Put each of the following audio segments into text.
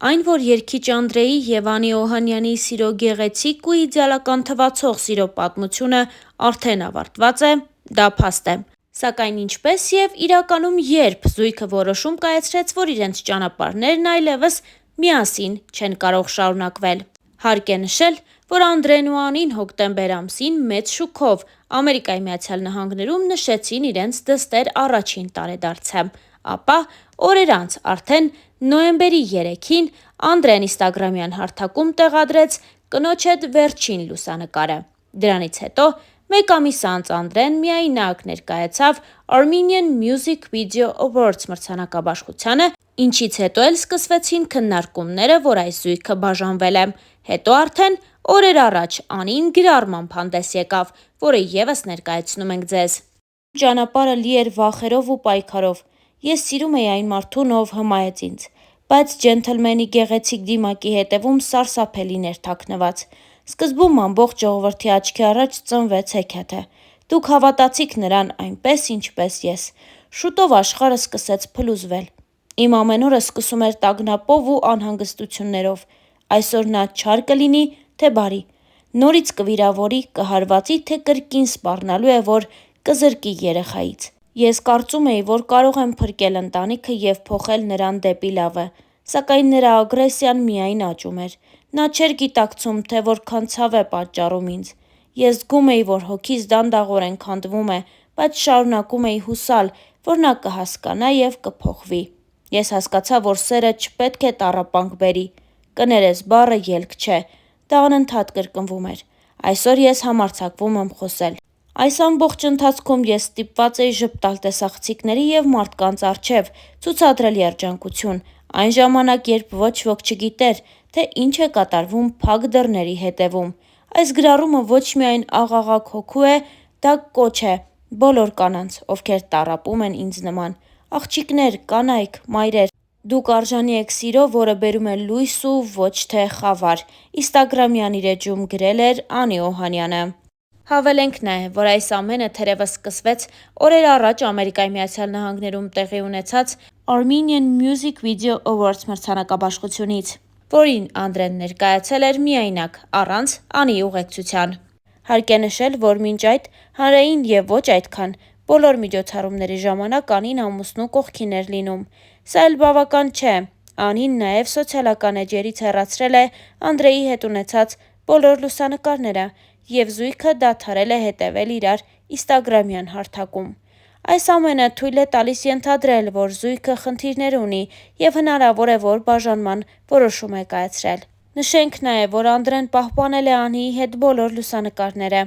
Այն, որ երգիչ Անդրեի և Անի Օհանյանի սիրո գեղեցիկ ու իդեալական թվացող սիրո պատմությունը արդեն ավարտված է, դա փաստ է։ Սակայն ինչպես և իրականում երբ զույգը որոշում կայացրեց, որ իրենց ճանապարհներն այլևս միասին չեն կարող շարունակվել։ Հարկ է նշել, որ Անդրեն ու Անին հոկտեմբեր ամսին մեծ շուքով Ամերիկայի Միացյալ Նահանգներում նշեցին իրենց դստեր առաջին տարեդարձը, ապա օրեր անց արդեն նոյեմբերի 3-ին Անդրեն ինստագրամյան հարթակում տեղադրեց կնոջ հետ վերջին լուսանկարը։ Դրանից հետո մեկ ամիս անց Անդրեն միայնակ ներկայացավ Armenian Music Video Awards մրցանակաբաշխությանը, ինչից հետո էլ սկսվեցին քննարկումները, որ այս զույգը բաժանվել է։ Հետո արդեն օրեր առաջ Անին գրառմամբ հանդես եկավ, որը ևս ներկայացնում ենք ձեզ։ Ճանապարհը լի էր վախերով ու պայքարով։ Ես սիրում էի այն մարդուն, ով հմայեց ինձ, բայց ջենթլմենի գեղեցիկ դիմակի հետևում սարսափելին էր թաքնված։ Սկզբում ամբողջ ժողովրդի աչքի առաջ ծնվեց հեքիաթը։ Դուք հավատացիք նրան այնպես, ինչպես ես։ Շուտով աշխարհը սկսեց փլուզվել։ Իմ ամեն օրը սկսում էր տագնապով ու անհանգստություններով։ Այսօր նա չար կլինի, թե բարի։ Նորից կվիրավորի, կհարվածի, թե կրկին սպառնալու է, որ կզրկի երեխայից։ Ես կարծում էի, որ կարող եմ փրկել ընտանիքը և փոխել նրան դեպի լավը, սակայն նրա ագրեսիան միայն աճում էր։ Նա չէր գիտակցում, թե որքան ցավ է պատճառում ինձ։ Ես զգում էի, որ հոգիս դանդաղորեն քանդվում է, բայց շարունակում էի հուսալ, որ նա կհասկանա և կփոխվի։ Ես հասկացա, որ սերը չպետք է տառապանք բերի։ Կներես բառը ելք չէ, դա անընդհատ կրկնվում էր։ Այսօր ես համարձակվում եմ խոսել։ Այս ամբողջ ընթացքում ես ստիպված էի ժպտալ տեսախցիկների և մարդկանց առջև, ցուցադրել երջանկություն, այն ժամանակ, երբ ոչ ոք չգիտեր, թե ինչ է կատարվում փակ դռների հետևում։ Այս գրառումը ոչ միայն աղաղակ հոգու է, դա կոչ է բոլոր կանանց, ովքեր տառապում են ինձ նման։ Աղջիկներ, կանայք, մայրեր, դուք արժանի եք սիրո, որը բերում է լույս ու ոչ թե խավար, ինստագրամյան իր էջում գրել էր Անի Օհանյանը։ Հավելենք նաև, որ այս ամենը թերևս սկսվեց օրեր առաջ Ամերիկայի Միացյալ Նահանգներում տեղի ունեցած Armenian Music Video Awards մրցանակաբաշխությունից, որին Անդրեն ներկայացել էր միայնակ, առանց Անիի ուղեկցության։ Հարկ է նշել, որ մինչ այդ հանրային և ոչ այդքան բոլոր միջոցառումների ժամանակ Անին ամուսնու կողքին էր լինում։ Սա էլ բավական չէ։ Անին նաև սոցիալական էջերից հեռացրել է Անդրեի հետ ունեցած բոլոր լուսանկարները, և զույգը դադարել է հետևել իրար ինստագրամյան հարթակում։ Այս ամենը թույլ է տալիս ենթադրել, որ զույգը խնդիրներ ունի և հնարավոր է, որ բաժանման որոշում է կայացրել։ Նշենք նաև, որ Անդրեն պահպանել է Անիի հետ բոլոր լուսանկարները,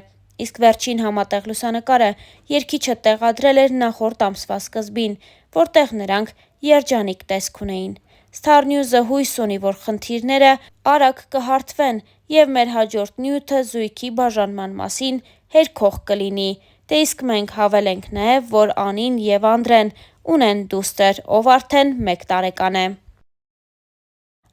իսկ վերջին համատեղ լուսանկարը երգիչը տեղադրել էր նախորդ ամսվա սկզբին, որտեղ նրանք երջանիկ տեսք ունեին։ Star News-ը հույս ունի, որ խնդիրները արագ կհարթվեն և մեր հաջորդ նյութը զույգի բաժանման մասին հերքող կլինի։ Դե իսկ մենք հավելենք նաև, որ Անին և Անդրեն ունեն դուստր, ով արդեն 1 տարեկան է։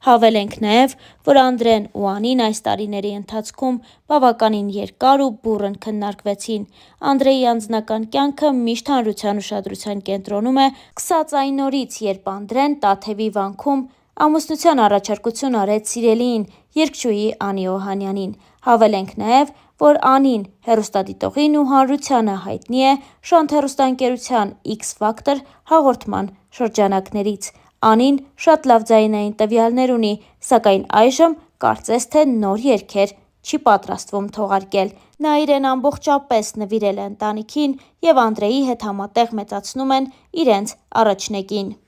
Հավելենք նաև, որ Անդրեն ու Անին այս տարիների ընթացքում բավականին երկար ու բուռն քննարկվեցին։ Անդրեի անձնական կյանքը միշտ հանրության ուշադրության կենտրոնում է, սկսած այն օրից, երբ Անդրեն Տաթևի վանքում ամուսնության առաջարկություն արեց սիրելիին, երգչուհի Անի Օհանյանին։ Հավելենք նաև, որ Անին հեռուստադիտողին ու հանրությանը հայտնի է Շանթ հեռուստաընկերության X Factor հաղորդման շրջանակներից։ Անին շատ լավ ձայնային տվյալներ ունի, սակայն այժմ կարծես թե նոր երգեր չի պատրաստվում թողարկել։ Նա իրեն ամբողջապես նվիրել է ընտանիքին և Անդրեի հետ համատեղ մեծացնում են իրենց առաջնեկին։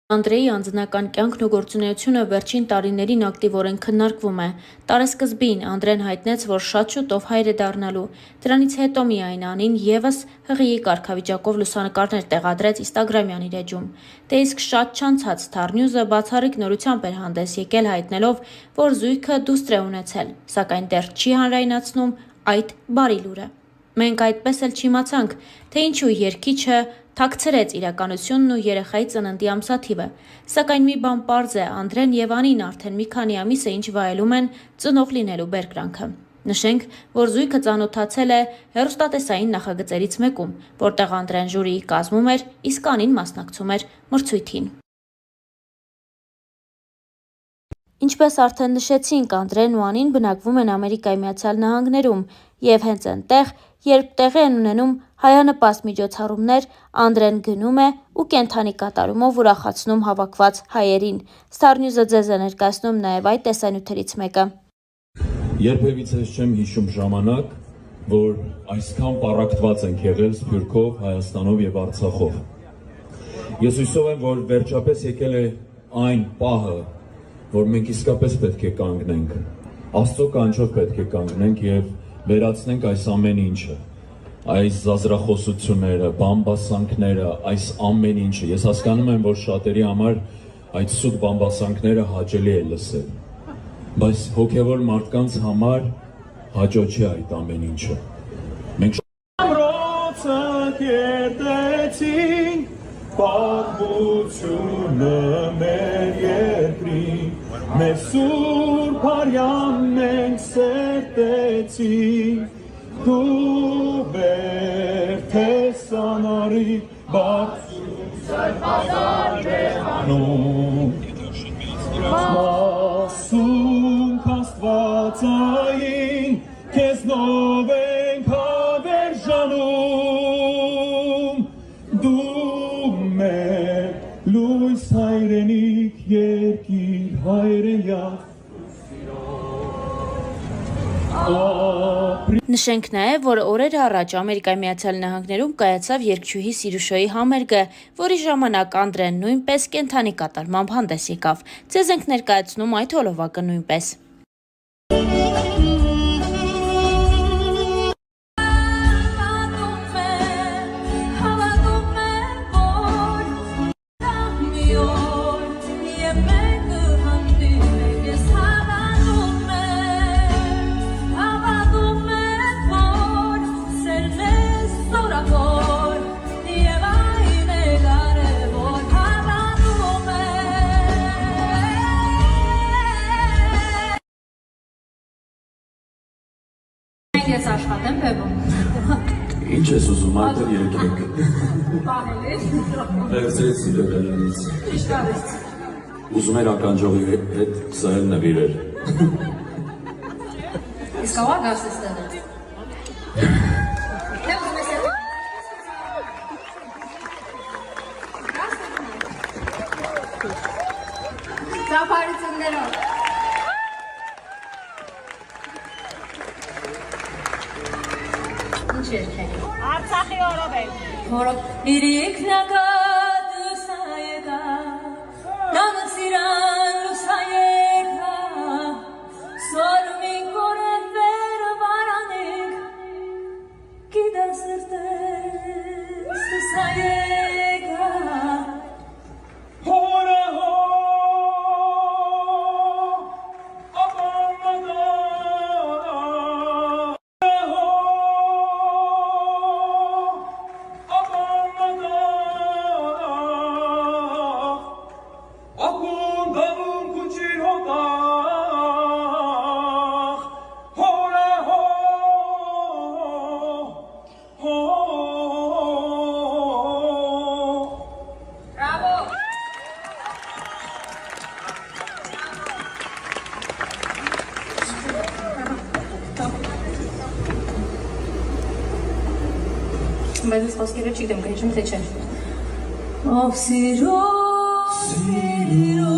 Անդրեի անձնական կյանքն ու գործունեությունը վերջին տարիներին ակտիվորեն քննարկվում է։ Տարեսկզբին Անդրեն հայտնեց, որ շատ շուտով հայր է դառնալու։ Դրանից հետո միայն Անին ևս ՀՂԻ կարգավիճակով լուսանկարներ տեղադրեց ինստագրամյան իր էջում։ Դե իսկ շատ չանցած Star News-ը բացառիկ նորությամբ էր հանդես եկել հայտնելով, որ զույգը դուստր է ունեցել, սակայն դեռ չի հանրայնացնում այդ բարի լուրը։ Մենք այդպես էլ չիմացանք, թե ինչու երգիչը թաքցրեց իրականությունն ու երեխայի ծննդի ամսաթիվը, սակայն մի բան պարզ է՝ Անդրեն և Անին արդեն մի քանի ամիս է ինչ վայելում են ծնող լինելու բերկրանքը։ Նշենք, որ զույգը ծանոթացել է հեռուստատեսային նախագծերից մեկում, որտեղ Անդրեն ժյուրիի կազմում էր, իսկ Անին մասնակցում էր մրցույթին։ Ինչպես արդեն նշեցինք, Անդրեն ու Անին բնակվում են Ամերիկայի Միացյալ Նահանգներում եւ հենց այնտեղ, երբ տեղի են ունենում հայանպաստ միջոցառումներ, Անդրեն գնում է ու կենդանի կատարումով ուրախացնում հավաքված հայերին։ Star News-ը ձեզ է ներկայացնում նաեւ այդ տեսանյութերից մեկը։ Երբևիցե չեմ հիշում ժամանակ, որ այսքան պառակտված ենք եղել Սփյուռքով, Հայաստանով եւ Արցախով։ Ես հույսով եմ, որ վերջապես եկել է այն պահը, որ մենք իսկապես պետք է կանգնենք, Աստծո կանչով պետք է կանգնենք եւ վերացնենք այս ամեն ինչը, այս զազրախոսությունները, բամբասանքները, այս ամեն ինչը։ Ես հասկանում եմ, որ շատերի համար այդ սուտ բամբասանքները հաճելի է լսել, բայց հոգեվոր մարդկանց համար հաճո չի այդ ամեն ինչը։ Մենք ամրոցը կերտեցինք, պատմությունը մեր երկրին, մեր սուրբ արյան մենք սերտեցինք, դու բերդ ես անարի բարձր պազար բեղանում, մասունք աստվածային, քեզնով ենք հավերժանում, դու մեր լույս հայրենիք երկիր հայրենյակ։ Նշենք նաև, որ օրեր առաջ Ամերիկայի Միացյալ Նահանգներում կայացավ երգչուհի Սիրուշոյի համերգը, որի ժամանակ Անդրեն նույնպես կենդանի կատարմամբ հանդես եկավ։ Ձեզ ենք ներկայացնում այդ հոլովակը նույնպես։ Ես աշխատեմ բևում։ Ինչ ես ուզում, արդեն երկեք։ Պահել Վերցրեցի լոգարանից։ Ինչ կարես։ Ուզում էր ականջողի հետ սահել նվիրել։ Իսկ կավա գաս ես տեղը։ Թե ուզում ես էլ։ Ծափարություններով։ Ինչ երկեք։ Արցախի օրով է։ Որով իրիկնագատ լուսայեկա, նամսիրան լուսայեկա, սորմին կորեվեր վարանիկ, կիդաս նրտես լուսայեկա, Հորա հո, ապամադա, Բայց ես խոսքերը չգիտեմ, կհիշում թե չէ։ Ով սիրո, սիրո